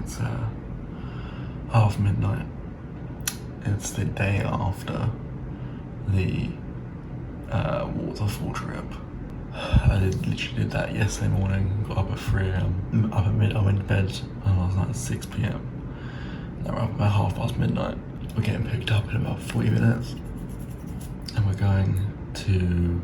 It's half midnight. It's the day after the waterfall trip. I literally did that yesterday morning, got up at 3 AM. I went to bed last night at 6 PM. Now we're up about midnight. We're getting picked up in about 40 minutes. And we're going to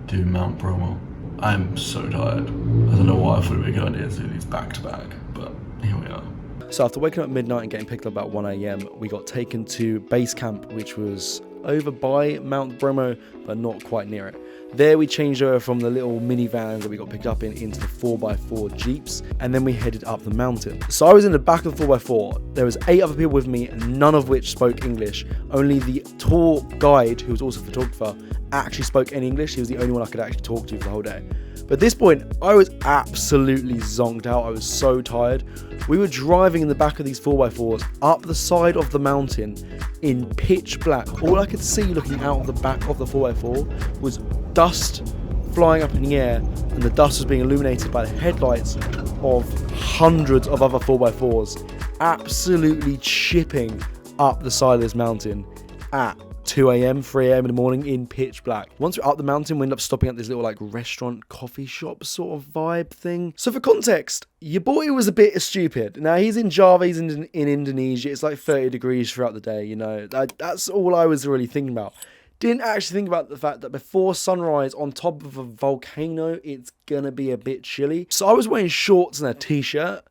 do Mount Bromo. I'm so tired. I don't know why I thought it would be a good idea to do these back to back, but here we are. So after waking up at midnight and getting picked up about 1 AM, we got taken to base camp, which was over by Mount Bromo, but not quite near it. There we changed over from the little minivans that we got picked up in into the 4x4 Jeeps, and then we headed up the mountain. So I was in the back of the 4x4. There was 8 other people with me, none of which spoke English. Only the tour guide, who was also a photographer, actually spoke any English. He was the only one I could actually talk to for the whole day. But at this point, I was absolutely zonked out. I was so tired. We were driving in the back of these 4x4s up the side of the mountain in pitch black. All I could see looking out of the back of the 4x4 was dust flying up in the air, and the dust was being illuminated by the headlights of hundreds of other 4x4s absolutely chipping up the side of this mountain at 2 AM, 3 AM in the morning in pitch black. Once we're up the mountain, we ended up stopping at this little like restaurant, coffee shop sort of vibe thing. So for context, your boy was a bit stupid. Now he's in Java, he's in Indonesia. It's like 30 degrees throughout the day, you know. That's all I was really thinking about. Didn't actually think about the fact that before sunrise on top of a volcano, it's gonna be a bit chilly. So I was wearing shorts and a t-shirt.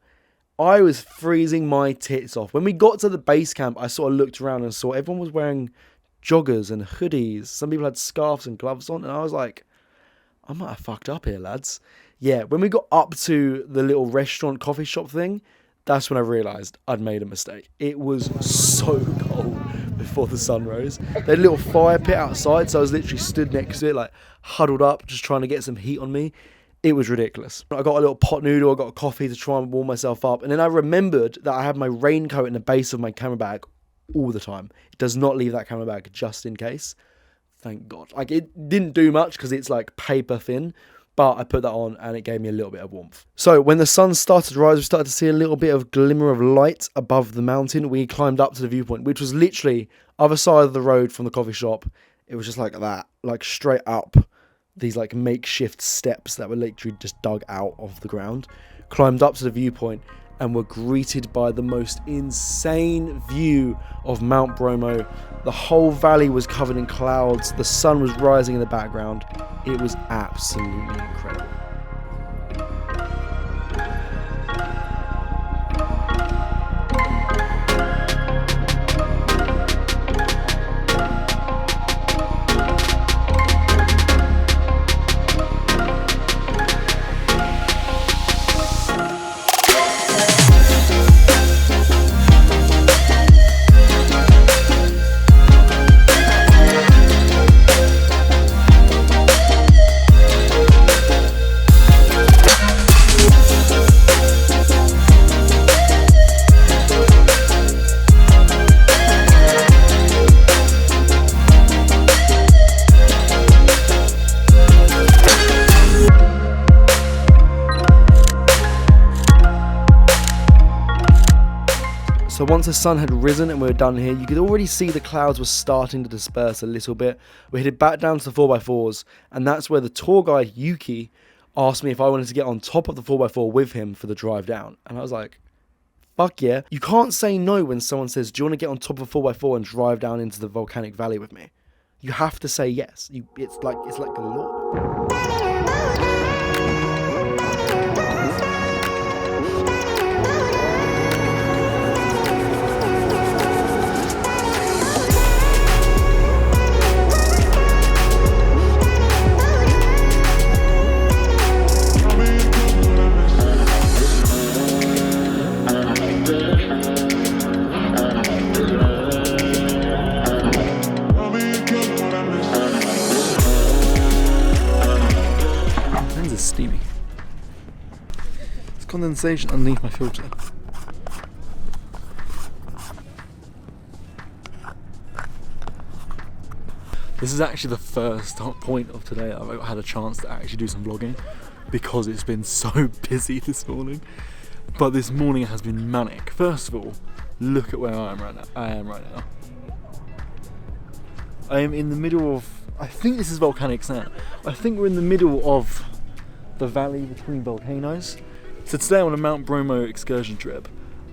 I was freezing my tits off. When we got to the base camp, I sort of looked around and saw everyone was wearing joggers and hoodies. Some people had scarves and gloves on, and I was like, I might have fucked up here, lads. Yeah, when we got up to the little restaurant coffee shop thing, that's when I realised I'd made a mistake. It was so cold before the sun rose. They had a little fire pit outside, so I was literally stood next to it, like huddled up, just trying to get some heat on me. It was ridiculous. I got a little pot noodle, I got a coffee to try and warm myself up, and then I remembered that I had my raincoat in the base of my camera bag all the time. It does not leave that camera bag just in case. Thank God. Like, it didn't do much because it's like paper thin, but I put that on and it gave me a little bit of warmth. So when the sun started to rise, we started to see a little bit of glimmer of light above the mountain. We climbed up to the viewpoint, which was literally other side of the road from the coffee shop. It was just like that, like straight up these like makeshift steps that were literally just dug out of the ground. Climbed up to the viewpoint and were greeted by the most insane view of Mount Bromo. The whole valley was covered in clouds. The sun was rising in the background. It was absolutely incredible. So once the sun had risen and we were done here, you could already see the clouds were starting to disperse a little bit. We headed back down to the 4x4s, and that's where the tour guide, Yuki, asked me if I wanted to get on top of the 4x4 with him for the drive down. And I was like, fuck yeah. You can't say no when someone says, do you want to get on top of a 4x4 and drive down into the volcanic valley with me? You have to say yes. It's like the law. Steamy. There's condensation underneath my filter. This is actually the first point of today I've had a chance to actually do some vlogging because it's been so busy this morning. But this morning has been manic. First of all, look at where I am right now. I am in the middle of, I think this is volcanic sand. I think we're in the middle of the valley between volcanoes. So today I'm on a Mount Bromo excursion trip.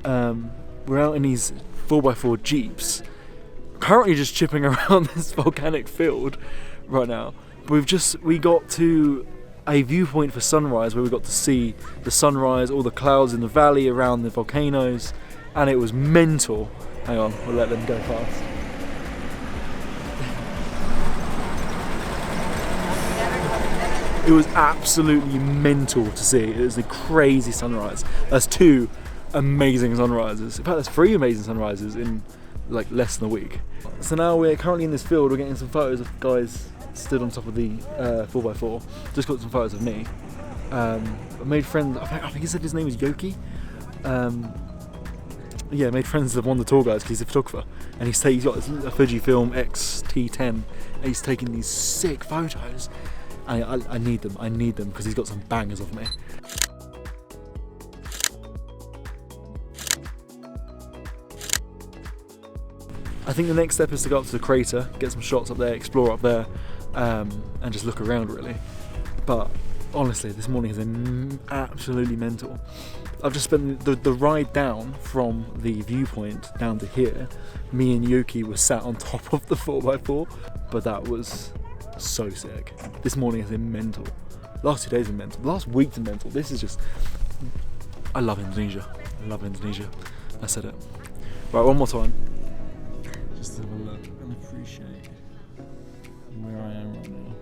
We're out in these 4x4 Jeeps, currently just chipping around this volcanic field right now. But we got to a viewpoint for sunrise where we got to see the sunrise, all the clouds in the valley around the volcanoes, and it was mental. Hang on, we'll let them go fast. It was absolutely mental to see. It was a crazy sunrise. That's 2 amazing sunrises. In fact, there's 3 amazing sunrises in like less than a week. So now we're currently in this field. We're getting some photos of guys stood on top of the 4x4. Just got some photos of me. I made friends. I think he said his name was Yoki. Yeah, made friends with one of the tour guys because he's a photographer, and he's got a Fujifilm X-T10, and he's taking these sick photos. I need them because he's got some bangers of me. I think the next step is to go up to the crater, get some shots up there, explore up there, and just look around really. But honestly, this morning has been absolutely mental. I've just spent the ride down from the viewpoint down to here. Me and Yuki were sat on top of the 4x4, but that was so sick. This morning has been mental. Last 2 days have been mental. Last week's been mental. This is just, I love Indonesia. I said it. Right, one more time. Just have a look and appreciate where I am right now.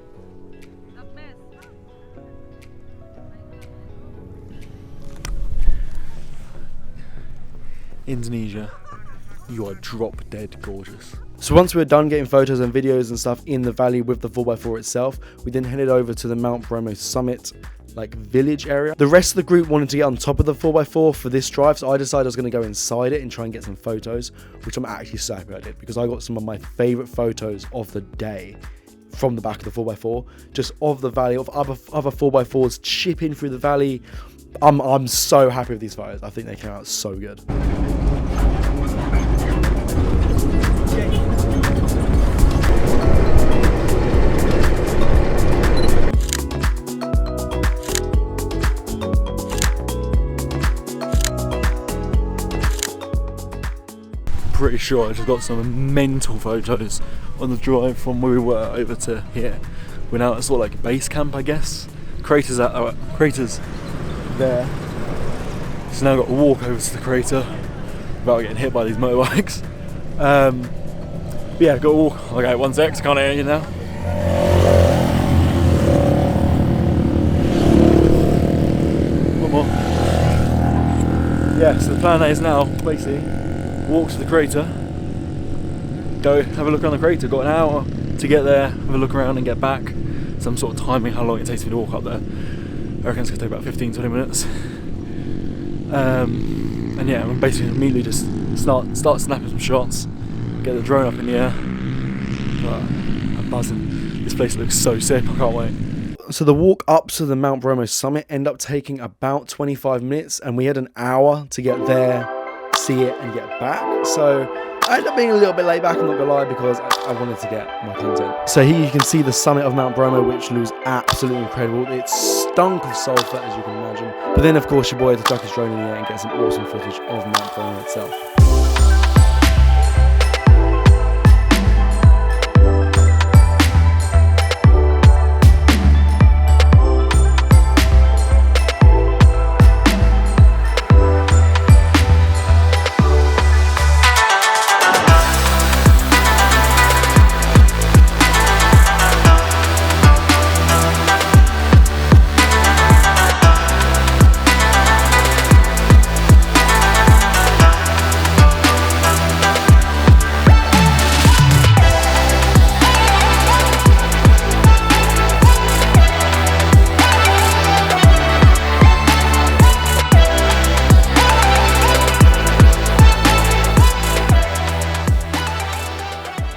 Indonesia, you are drop dead gorgeous. So once we were done getting photos and videos and stuff in the valley with the 4x4 itself, we then headed over to the Mount Bromo summit village area. The rest of the group wanted to get on top of the 4x4 for this drive, so I decided I was going to go inside it and try and get some photos, which I'm actually so happy I did, because I got some of my favourite photos of the day from the back of the 4x4, just of the valley, of other 4x4s chipping through the valley. I'm so happy with these photos. I think they came out so good. Pretty sure I just got some mental photos on the drive from where we were over to here. We're now at sort of like base camp, I guess. Craters there. So now I've got to walk over to the crater without getting hit by these motorbikes. But yeah, got to walk. Okay, 1 sec, I can't hear you now. One more. Yeah, so the plan is now basically walk to the crater, go have a look around the crater. Got an hour to get there, have a look around and get back. Some sort of timing how long it takes me to walk up there. I reckon it's going to take about 15-20 minutes. And yeah, I'm basically immediately just start snapping some shots, get the drone up in the air. But I'm buzzing. This place looks so sick, I can't wait. So the walk up to the Mount Bromo summit ended up taking about 25 minutes, and we had an hour to get there, see it and get back. So I ended up being a little bit laid back, I'm not gonna lie, because I wanted to get my content. So here you can see the summit of Mount Bromo, which looks absolutely incredible. It stunk of sulphur, as you can imagine. But then of course your boy had to chuck his drone in the air and get some awesome footage of Mount Bromo itself.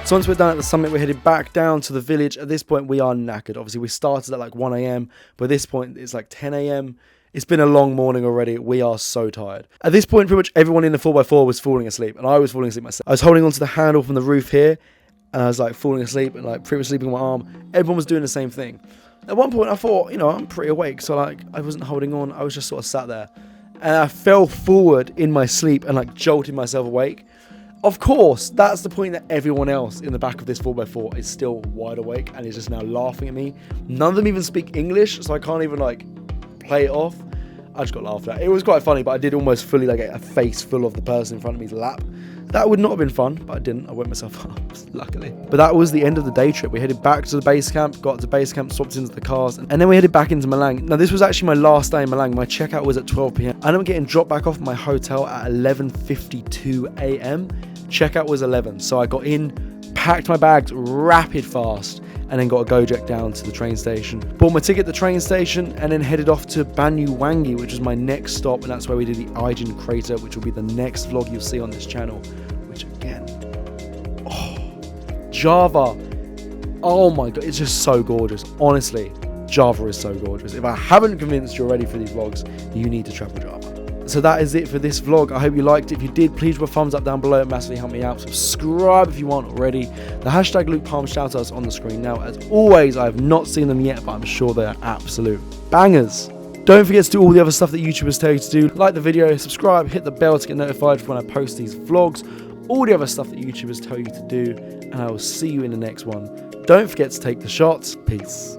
So once we're done at the summit, we're headed back down to the village. At this point, we are knackered. Obviously, we started at like 1 a.m. But at this point, it's like 10 a.m. It's been a long morning already. We are so tired. At this point, pretty much everyone in the 4x4 was falling asleep, and I was falling asleep myself. I was holding onto the handle from the roof here, and I was like falling asleep and like pretty much sleeping on my arm. Everyone was doing the same thing. At one point, I thought, you know, I'm pretty awake, so like I wasn't holding on. I was just sort of sat there, and I fell forward in my sleep and like jolted myself awake. Of course, that's the point that everyone else in the back of this 4x4 is still wide awake and is just now laughing at me. None of them even speak English, so I can't even like play it off. I just got laughed at. It was quite funny, but I did almost fully like get a face full of the person in front of me's lap. That would not have been fun, but I didn't. I woke myself up, luckily. But that was the end of the day trip. We headed back to the base camp, got to base camp, swapped into the cars, and then we headed back into Malang. Now, this was actually my last day in Malang. My checkout was at 12 p.m. I ended up getting dropped back off at my hotel at 11:52 a.m. Checkout was 11, so I got in, packed my bags rapid fast, and then got a Gojek down to the train station. Bought my ticket at the train station, and then headed off to Banyuwangi, which was my next stop, and that's where we did the Aijin crater, which will be the next vlog you'll see on this channel. Which again, Java, oh my god, it's just so gorgeous. Honestly, Java is so gorgeous. If I haven't convinced you already for these vlogs, you need to travel Java. So that is it for this vlog. I hope you liked it. If you did, please put a thumbs up down below. It massively helped me out. Subscribe if you want already. The hashtag LukePalms shoutouts on the screen now. As always, I have not seen them yet, but I'm sure they are absolute bangers. Don't forget to do all the other stuff that YouTubers tell you to do. Like the video, subscribe, hit the bell to get notified when I post these vlogs. All the other stuff that YouTubers tell you to do. And I will see you in the next one. Don't forget to take the shots. Peace.